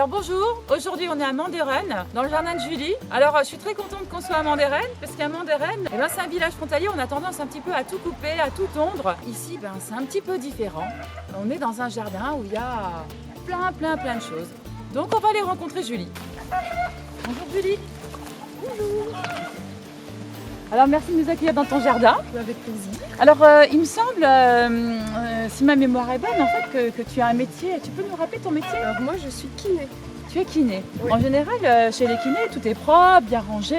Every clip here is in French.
Alors bonjour, aujourd'hui on est à Manderen, dans le jardin de Julie. Alors je suis très contente qu'on soit à Manderen, parce qu'à Manderen, c'est un village frontalier, on a tendance un petit peu à tout couper, à tout tondre. Ici, c'est un petit peu différent. On est dans un jardin où il y a plein de choses. Donc on va aller rencontrer Julie. Bonjour Julie. Bonjour. Alors merci de nous accueillir dans ton jardin. Avec plaisir. Alors il me semble, si ma mémoire est bonne, en fait, que tu as un métier. Tu peux nous rappeler ton métier? Alors moi je suis kiné. Tu es kiné. Oui. En général, chez les kinés, tout est propre, bien rangé,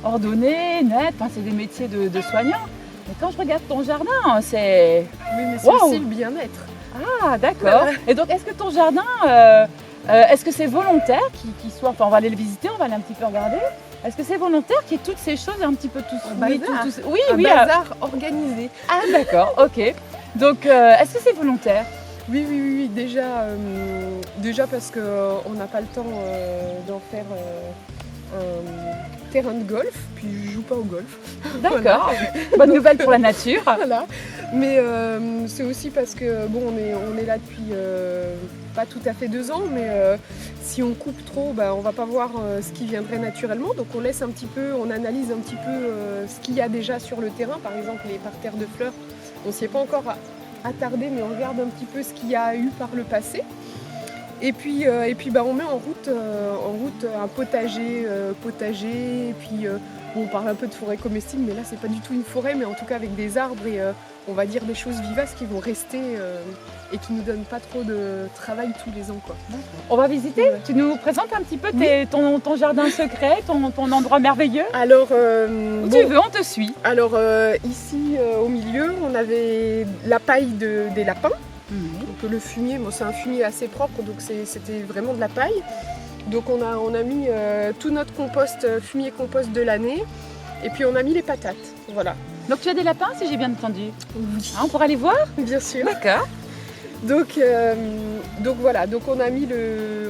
ordonné, net. C'est des métiers de soignants. Mais quand je regarde ton jardin, c'est... Oui, mais c'est aussi le bien-être. Ah, d'accord. Et donc, est-ce que ton jardin, est-ce que c'est volontaire qu'il soit... Enfin, on va aller le visiter, on va aller un petit peu regarder. Est-ce que c'est volontaire qu'il y ait toutes ces choses un petit peu tous... Oui, un bazar organisé. Ah, d'accord, ok. Donc, est-ce que c'est volontaire? Oui, déjà parce qu'on n'a pas le temps d'en faire un terrain de golf, puis je joue pas au golf. D'accord, bonne nouvelle pour la nature. Voilà. Mais c'est aussi parce que bon, on est là depuis pas tout à fait 2 ans, mais si on coupe trop, on va pas voir ce qui viendrait naturellement. Donc on laisse un petit peu, on analyse un petit peu ce qu'il y a déjà sur le terrain. Par exemple, les parterres de fleurs, on s'y est pas encore attardé, mais on regarde un petit peu ce qu'il y a eu par le passé. Et puis on met en route un potager, et puis on parle un peu de forêt comestible, mais là c'est pas du tout une forêt, mais en tout cas avec des arbres et on va dire des choses vivaces qui vont rester et qui nous donnent pas trop de travail tous les ans, quoi. On va visiter. Ouais. Tu nous présentes un petit peu ton jardin secret, ton endroit merveilleux. Alors où tu veux, on te suit. Alors ici au milieu, on avait la paille des lapins. Donc le fumier, c'est un fumier assez propre, donc c'était vraiment de la paille. Donc on a mis tout notre compost, fumier compost de l'année, et puis on a mis les patates, voilà. Donc tu as des lapins, si j'ai bien entendu? Oui. On pourra les voir? Bien sûr. D'accord. Donc voilà, donc on a mis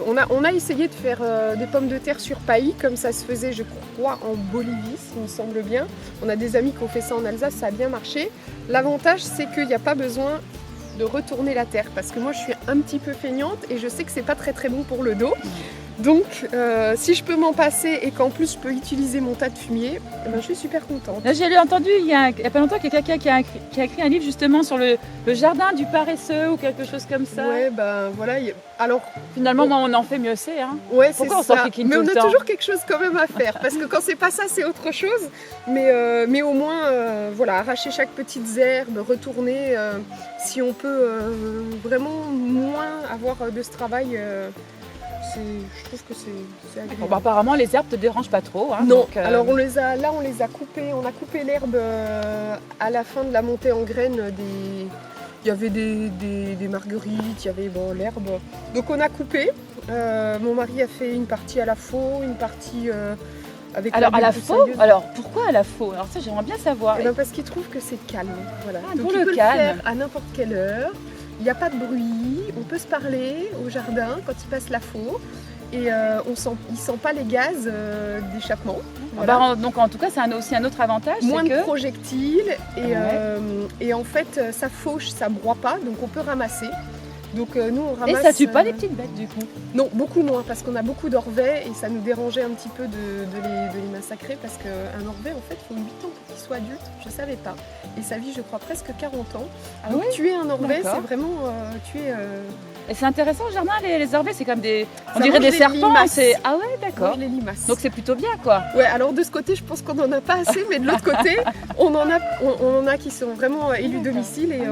on a essayé de faire des pommes de terre sur paillis, comme ça se faisait, je crois, en Bolivie, s'il me semble bien. On a des amis qui ont fait ça en Alsace, ça a bien marché. L'avantage, c'est qu'il n'y a pas besoin de retourner la terre, parce que moi je suis un petit peu feignante et je sais que c'est pas très bon pour le dos. Donc si je peux m'en passer et qu'en plus je peux utiliser mon tas de fumier, je suis super contente. Là, j'ai entendu il y a pas longtemps qu'il y a quelqu'un qui a écrit un livre justement sur le jardin du paresseux ou quelque chose comme ça. Ouais, voilà. Alors finalement, moi, on en fait mieux c'est. Hein. Ouais, c'est pourquoi ça. On s'en mais on a temps toujours quelque chose quand même à faire, parce que quand c'est pas ça, c'est autre chose. Mais au moins, voilà, arracher chaque petite herbe, retourner, si on peut vraiment moins avoir de ce travail. Je trouve que c'est agréable. Bon, apparemment, les herbes te dérangent pas trop. Hein, non, donc, alors on les a coupées. On a coupé l'herbe à la fin de la montée en graines. Il y avait des marguerites, il y avait l'herbe. Donc on a coupé. Mon mari a fait une partie à la faux, une partie avec alors à la faux. Alors pourquoi à la faux? Alors ça, j'aimerais bien savoir. Parce qu'il trouve que c'est calme. Voilà. Ah, donc pour il peut calme. le faire à n'importe quelle heure. Il n'y a pas de bruit, on peut se parler au jardin quand il passe la faux et il ne sent pas les gaz d'échappement. Voilà. Donc en tout cas, c'est aussi un autre avantage. Moins de projectiles et en fait ça fauche, ça ne broie pas, donc on peut ramasser. Donc nous on ramasse. Et ça tue pas les petites bêtes du coup? Non, beaucoup moins, parce qu'on a beaucoup d'orvets et ça nous dérangeait un petit peu de les massacrer, parce qu'un orvet en fait il faut 8 ans pour qu'il soit adulte, je ne savais pas. Et ça vit je crois presque 40 ans. Ah donc oui, tuer un orvet c'est vraiment tuer... Et c'est intéressant au jardin, les orvets, c'est comme on dirait des serpents. Ah ouais, d'accord. Les limaces. Donc c'est plutôt bien quoi. Ouais, alors de ce côté je pense qu'on n'en a pas assez, mais de l'autre côté on en a qui sont vraiment élus domicile et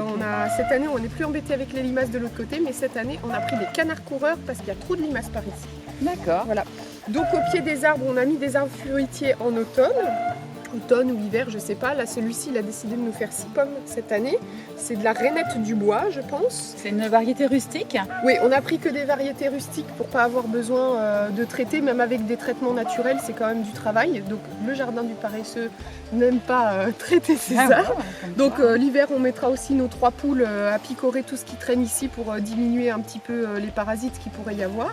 cette année on n'est plus embêté avec les limaces de l'autre côté, mais cette année on a pris des canards coureurs parce qu'il y a trop de limaces par ici. D'accord. Voilà. Donc au pied des arbres, on a mis des arbres fruitiers en automne ou hiver, je sais pas. Là, celui-ci, il a décidé de nous faire 6 pommes cette année. C'est de la rainette du bois, je pense. C'est une variété rustique? Oui, on a pris que des variétés rustiques pour pas avoir besoin de traiter. Même avec des traitements naturels, c'est quand même du travail. Donc le jardin du paresseux n'aime pas traiter ses arbres. Donc l'hiver, on mettra aussi nos 3 poules à picorer tout ce qui traîne ici pour diminuer un petit peu les parasites qu'il pourrait y avoir.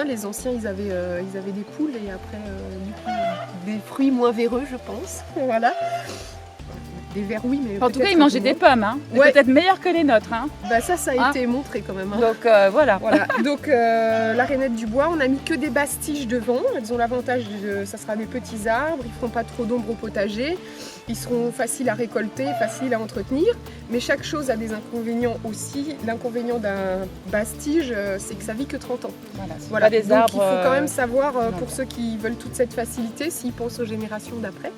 Les anciens, ils avaient des poules et après, du coup, des fruits moins véreux, je pense. Voilà. des vers, oui, mais En tout cas, peut-être ils mangeaient que des non. pommes, hein. Ouais. Peut-être meilleures que les nôtres, hein. Bah ça a Hein. été montré quand même. Hein. Donc voilà. Voilà, donc la rainette du bois, on n'a mis que des basses tiges devant. Elles ont l'avantage de, ça sera des petits arbres, ils feront pas trop d'ombre au potager, ils seront faciles à récolter, faciles à entretenir. Mais chaque chose a des inconvénients aussi. L'inconvénient d'un basse tige, c'est que ça vit que 30 ans. Voilà, c'est Voilà, pas des donc arbres. il faut quand même savoir, non. pour ceux qui veulent toute cette facilité, s'ils pensent aux générations d'après.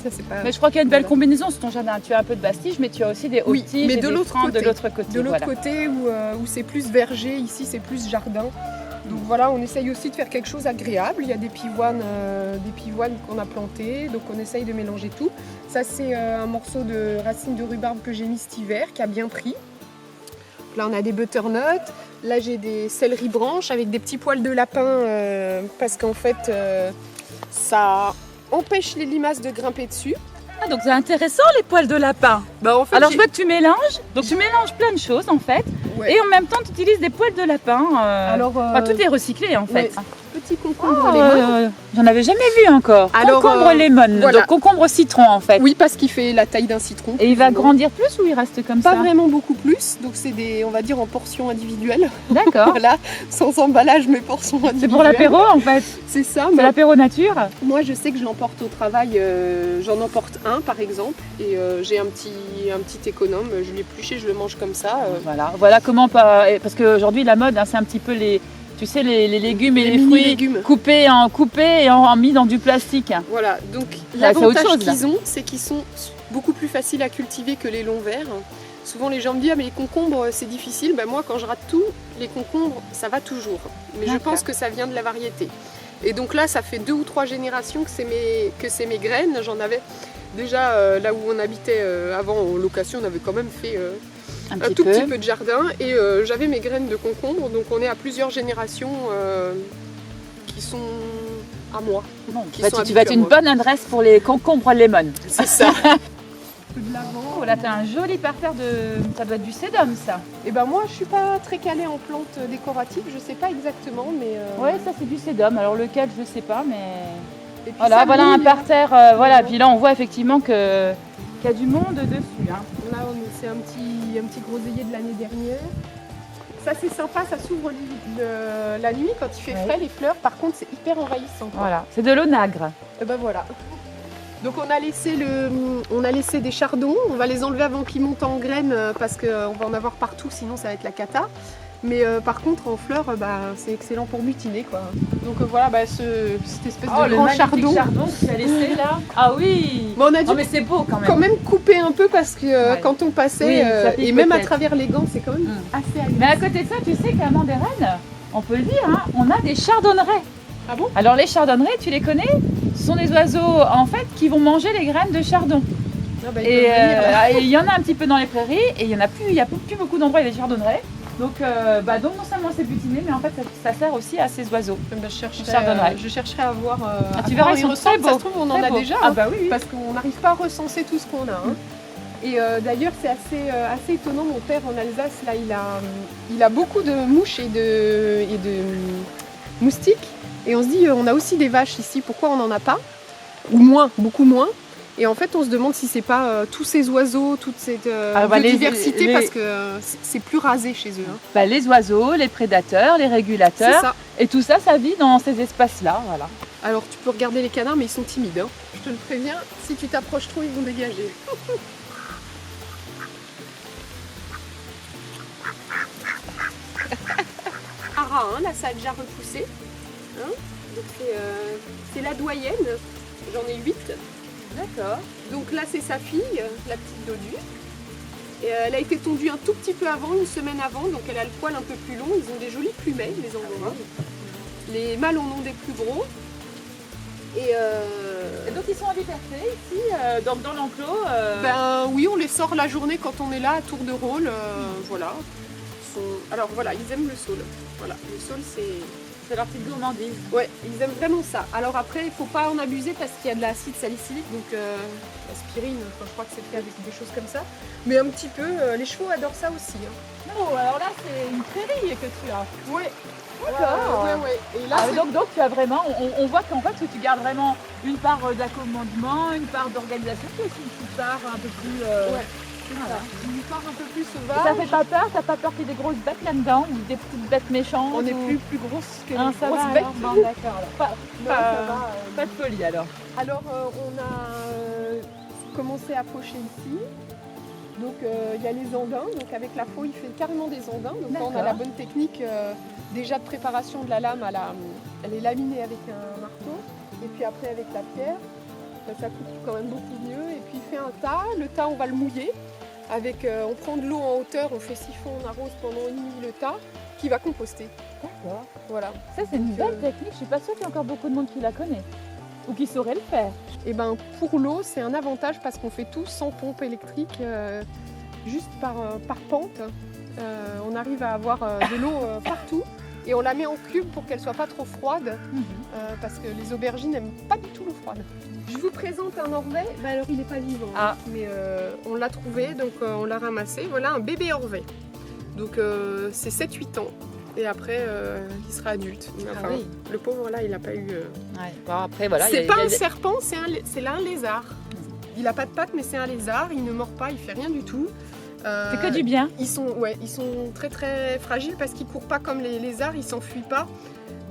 Ça, c'est pas... Mais je crois qu'il y a une belle Voilà. combinaison sur ton jardin. Tu as un peu de bastige, mais tu as aussi des hautes Oui, tiges mais et de des l'autre francs côté. de l'autre côté. De l'autre voilà. côté où c'est plus verger, ici c'est plus jardin. Donc voilà, on essaye aussi de faire quelque chose d'agréable. Il y a des pivoines qu'on a plantées, donc on essaye de mélanger tout. Ça c'est un morceau de racine de rhubarbe que j'ai mis cet hiver, qui a bien pris. Là on a des butternuts, là j'ai des céleri branches avec des petits poils de lapin parce qu'en fait ça empêche les limaces de grimper dessus. Ah, donc c'est intéressant les poils de lapin. Bah, en fait, Alors je vois que tu mélanges. Donc tu mélanges plein de choses en fait. Ouais. Et en même temps tu utilises des poils de lapin. Enfin, tout est recyclé en fait. ouais. Petit concombre Ah, lemon. J'en avais jamais vu encore. Alors, Concombre lemon, voilà. donc concombre citron en fait. Oui, parce qu'il fait la taille d'un citron. Et il va plus ou moins. grandir plus ou il reste comme Pas ça? vraiment beaucoup plus, donc c'est des, on va dire en portions individuelles. D'accord. Voilà, sans emballage, mais portions individuelles. C'est pour l'apéro en fait. C'est ça. C'est Mais l'apéro nature. moi, je sais que je l'emporte au travail. J'en emporte un, par exemple, et j'ai un petit économe. Je l'épluche et je le mange comme ça. Voilà comment pas. Parce qu'aujourd'hui la mode, hein, c'est un petit peu les légumes et les fruits mini-légumes. coupés et mis dans du plastique. Voilà, donc c'est autre l'avantage chose, là. qu'ils ont, c'est qu'ils sont beaucoup plus faciles à cultiver que les longs verts. Souvent les gens me disent ah, mais les concombres c'est difficile. Ben, moi quand je rate tout, les concombres ça va toujours. Mais je D'accord. pense que ça vient de la variété. Et donc là ça fait 2 ou 3 générations que c'est mes graines. J'en avais déjà là où on habitait avant en location, on avait quand même fait Un un tout petit peu de jardin et j'avais mes graines de concombre. Donc on est à plusieurs générations qui sont à moi. Bon, qui bah, sont tu vas être habitués à une moi. bonne adresse pour les concombres lemon. C'est ça. Oh, là, tu as un joli parterre de. Ça doit être du sédum, ça. Et ben moi je suis pas très calée en plantes décoratives, je sais pas exactement mais Ouais, ça, c'est du sédum. Alors, lequel, je sais pas, mais. et puis Voilà, ça voilà un brille. parterre. Voilà, puis là, on voit effectivement qu'il y a du monde dessus. Hein. Là c'est un petit groseillier de l'année dernière. Ça c'est sympa, ça s'ouvre la nuit quand il fait Ouais. frais les fleurs, par contre c'est hyper envahissant. Quoi. Voilà, c'est de l'onagre. Et ben voilà. Donc on a laissé des chardons, on va les enlever avant qu'ils montent en graines parce qu'on va en avoir partout sinon ça va être la cata. Mais par contre en fleurs c'est excellent pour butiner quoi. Donc voilà cette espèce de grand chardon. que tu as laissé là. Ah oui. Bon, on a dû Oh, mais c'est beau quand même. quand même couper un peu parce que Ouais. quand on passait Oui, ça pique et même à peut-être. travers les gants c'est quand même assez agréable. Mais à côté de ça, tu sais qu'à Mandérennes, on peut le dire, hein, on a des chardonnerets. Ah bon? Alors les chardonnerets, tu les connais? Ce sont des oiseaux en fait qui vont manger les graines de chardon. Ah bah, ils Et peuvent venir, là. il y en a un petit peu dans les prairies et il y a plus beaucoup d'endroits où il y a des chardonnerets. Donc non seulement c'est butiné, mais en fait ça sert aussi à ces oiseaux. Bah, chardonneret. je chercherai à voir. Tu verras, ils sont ressemblent. très Ça beaux. se trouve, on en Très a beaux. déjà. Ah hein, bah oui, oui. parce qu'on n'arrive pas à recenser tout ce qu'on a. hein. Et d'ailleurs, c'est assez étonnant. Mon père en Alsace, là, il a beaucoup de mouches et de moustiques. Et on se dit, on a aussi des vaches ici. Pourquoi on n'en a pas? Ou moins, beaucoup moins. Et en fait, on se demande si c'est pas tous ces oiseaux, toute cette biodiversité, parce que c'est plus rasé chez eux. hein. Bah, les oiseaux, les prédateurs, les C'est régulateurs, ça. et tout ça, ça vit dans ces espaces-là. Voilà. Alors tu peux regarder les canards, mais ils sont timides. hein. Je te le préviens, si tu t'approches trop, ils vont dégager. Ara, hein, là ça a déjà repoussé. Hein. Donc c'est la doyenne, j'en ai 8. D'accord. Donc là c'est sa fille, la petite Dodu. Et, elle a été tondue un tout petit peu avant, une semaine avant, donc elle a le poil un peu plus long. Ils ont des jolis plumets, les angorins. Les mâles en ont des plus gros. Et donc ils sont en liberté ici, donc dans l'enclos. ben oui, on les sort la journée quand on est là à tour de rôle. Voilà. Alors voilà, ils aiment le saule. Voilà, le saule C'est leur petite gourmandise. Ouais, ils aiment vraiment ça. Alors après, il ne faut pas en abuser parce qu'il y a de l'acide salicylique, donc l'aspirine, je crois que c'est fait avec des choses comme ça. Mais un petit peu, les chevaux adorent ça aussi. Hein. Oh, alors là, c'est une prairie que tu as. Ouais. Ouais. Et là, donc tu as vraiment, on voit qu'en fait que tu gardes vraiment une part d'accommodement, une part d'organisation, puis aussi une petite part un peu plus... Ouais. Voilà. Une part un peu plus Et sauvage. ça fait pas peur? T'as pas peur qu'il y ait des grosses bêtes là-dedans ou des petites bêtes méchantes? On est ou... plus grosses que les ça grosses va bêtes. alors. Bon, d'accord. Alors. Non, ça va, Pas de folie alors. Alors on a commencé à faucher ici. Donc il y a les andins. Donc avec la faux, il fait carrément des andins. Donc là, on a la bonne technique déjà de préparation de la lame. Elle est laminée avec un marteau. Et puis après avec la pierre. Ça coupe quand même beaucoup mieux. Et puis il fait un tas. Le tas, on va le mouiller. On prend de l'eau en hauteur, on fait siphon, on arrose pendant une nuit le tas qui va composter. D'accord. Voilà. Ça c'est une belle technique, je suis pas sûre qu'il y a encore beaucoup de monde qui la connaît ou qui saurait le faire. Et ben pour l'eau c'est un avantage parce qu'on fait tout sans pompe électrique, juste par pente. On arrive à avoir de l'eau partout et on la met en cube pour qu'elle soit pas trop froide parce que les aubergines n'aiment pas du tout l'eau froide. Je vous présente un orvet, alors il n'est pas vivant, mais on l'a trouvé, donc on l'a ramassé. Voilà un bébé orvet. Donc c'est 7-8 ans et après il sera adulte. Enfin, oui. Le pauvre là, il n'a pas eu... Ouais. Bon, après, voilà, c'est pas un serpent, c'est là un lézard. Il n'a pas de pattes mais c'est un lézard, il ne mord pas, il fait rien du tout. C'est que du bien. Ils sont très très fragiles parce qu'ils courent pas comme les lézards, ils s'enfuient pas.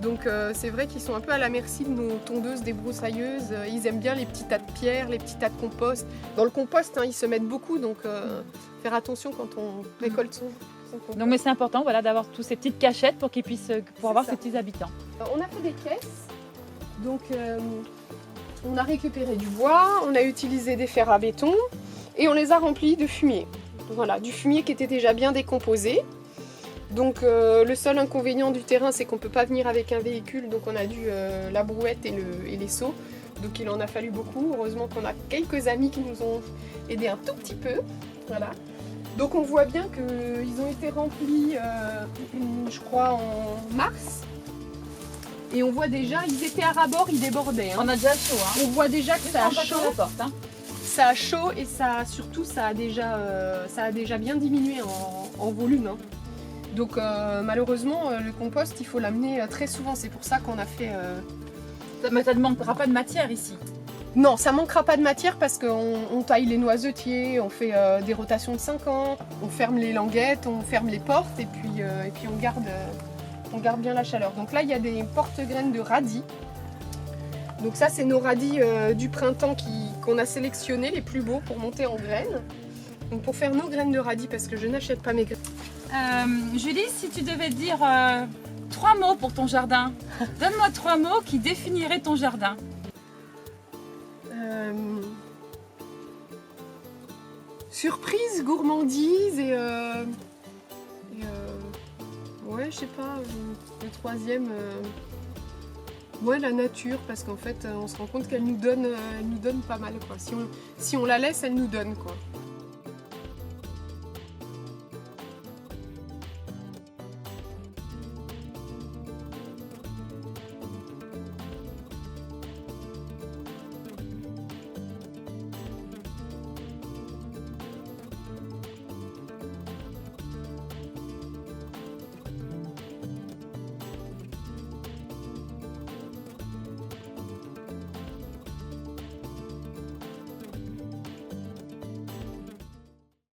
Donc c'est vrai qu'ils sont un peu à la merci de nos tondeuses, des broussailleuses. Ils aiment bien les petits tas de pierres, les petits tas de compost. Dans le compost, ils se mettent beaucoup, donc faire attention quand on récolte son compost. Donc mais c'est important voilà, d'avoir toutes ces petites cachettes pour qu'ils puissent avoir ces petits habitants. On a fait des caisses. Donc on a récupéré du bois, on a utilisé des fers à béton et on les a remplis de fumier. Voilà, du fumier qui était déjà bien décomposé. Donc le seul inconvénient du terrain, c'est qu'on ne peut pas venir avec un véhicule, donc on a dû la brouette et les seaux. Donc il en a fallu beaucoup. Heureusement qu'on a quelques amis qui nous ont aidés un tout petit peu. Voilà. Donc on voit bien qu'ils ont été remplis, je crois, en mars. Et on voit déjà, ils étaient à ras-bord, ils débordaient. Hein. On a déjà chaud. Hein. On voit déjà que ça a chaud. La porte, hein. Ça a chaud et surtout ça a déjà bien diminué en volume. Hein. Donc malheureusement le compost il faut l'amener très souvent, c'est pour ça qu'on a fait... Mais ça ne manquera pas de matière ici. Non, ça manquera pas de matière parce qu'on taille les noisetiers, on fait des rotations de 5 ans, on ferme les languettes, on ferme les portes et puis on garde bien la chaleur. Donc là il y a des porte-graines de radis. Donc ça c'est nos radis du printemps qu'on a sélectionnés, les plus beaux pour monter en graines. Donc pour faire nos graines de radis parce que je n'achète pas mes graines. Julie, si tu devais dire 3 mots pour ton jardin, donne-moi 3 mots qui définiraient ton jardin. Surprise, gourmandise et ouais, je sais pas, le troisième, ouais, la nature, parce qu'en fait on se rend compte qu'elle nous donne pas mal quoi. Si on la laisse, elle nous donne quoi.